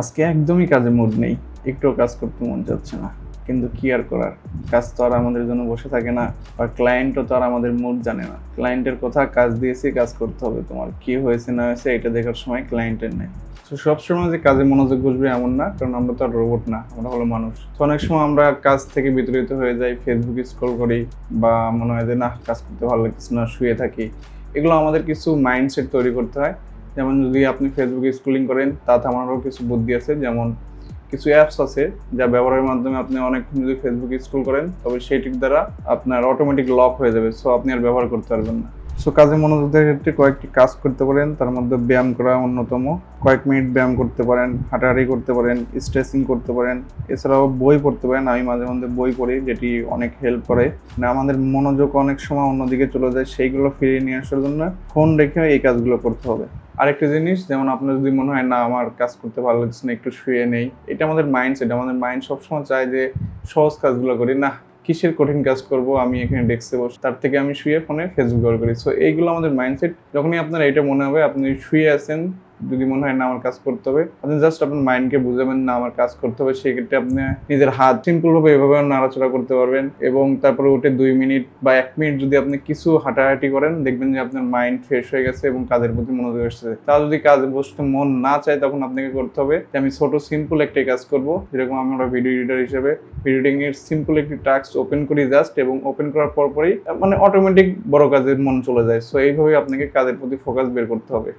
আজকে একদমই কাজে মুড নেই, একটুও কাজ করতে মন চাচ্ছে না। কিন্তু কি আর করার, কাজ তো আর আমাদের জন্য বসে থাকে না, আর ক্লায়েন্টও তো আর আমাদের মুড জানে না। ক্লায়েন্টের কথা, কাজ দিয়েছি, কাজ করতে হবে, তোমার কি হয়েছে না হয়েছে এটা দেখার সময় ক্লায়েন্টের নেই। তো সবসময় যে কাজে মনোযোগ বসবে এমন না, কারণ আমরা তো আর রোবট না, আমরা হলো মানুষ। তো অনেক সময় আমরা কাজ থেকে বিতাড়িত হয়ে যাই, ফেসবুক স্ক্রল করি, বা মনে হয় যে না কাজ করতে ভালো লাগছে না, শুয়ে থাকি। এগুলো আমাদের কিছু মাইন্ডসেট তৈরি করতে হয়। যেমন যদি আপনি ফেসবুকে স্ক্রলিং করেন, তা থামানোরও কিছু বুদ্ধি আছে। যেমন কিছু অ্যাপস আছে যা ব্যবহারের মাধ্যমে আপনি অনেকক্ষণ যদি ফেসবুকে স্ক্রল করেন, তবে সেটির দ্বারা আপনার অটোমেটিক লক হয়ে যাবে, সো আপনি আর ব্যবহার করতে পারবেন না। সো কাজে মনোযোগ দেওয়ার ক্ষেত্রে কয়েকটি কাজ করতে পারেন, তার মধ্যে ব্যায়াম করা অন্যতম। কয়েক মিনিট ব্যায়াম করতে পারেন, হাঁটাহাঁটি করতে পারেন, স্ট্রেচিং করতে পারেন। এছাড়াও বই পড়তে পারেন, আমি মাঝে মধ্যে বই পড়ি, যেটি অনেক হেল্প করে। না আমাদের মনোযোগ অনেক সময় অন্যদিকে চলে যায়, সেইগুলো ফিরিয়ে নিয়ে আসার জন্য ফোন রেখে এই কাজগুলো করতে হবে। আরেকটা জিনিস, যেমন আপনার যদি মনে হয় না আমার কাজ করতে ভালো লাগছে না, একটু শুয়ে নেই, এটা আমাদের মাইন্ডসেট। আমাদের মাইন্ড সবসময় চায় যে সহজ কাজগুলো করি, না কিসের কঠিন কাজ করব, আমি এখানে ডেস্কে বসে, তার থেকে আমি শুয়ে ফোনে ফেসবুক ব্যবহার করি। সো এইগুলো আমাদের মাইন্ডসেট। যখনই আপনার এটা মনে হবে আপনি শুয়ে আছেন, যদি মনে হয় না আমার কাজ করতে হবে, আপনি জাস্ট আপনার মাইন্ডকে বুঝাবেন না আমার কাজ করতে হবে। সেক্ষেত্রে আপনি নিজের হাত সিম্পল ভাবে এভাবে নাড়াচাড়া করতে পারবেন, এবং তারপরে উঠে 2 মিনিট বা 1 মিনিট যদি আপনি কিছু হাঁটাহাঁটি করেন, দেখবেন যে আপনার মাইন্ড ফ্রেশ হয়ে গেছে এবং কাজের প্রতি মনোযোগ আসছে। তা যদি কাজে বসতে মন না চায়, তখন আপনাকে করতে হবে যে আমি ছোট সিম্পল একটা কাজ করব। যেরকম আমরা ভিডিও এডিটর হিসেবে ভিডিও এডিটিং এর সিম্পল একটি টাস্ক ওপেন করি জাস্ট, এবং ওপেন করার পরই মানে অটোমেটিক বড় কাজের মন চলে যায়। সো এইভাবে আপনাকে কাজের প্রতি ফোকাস বের করতে হবে।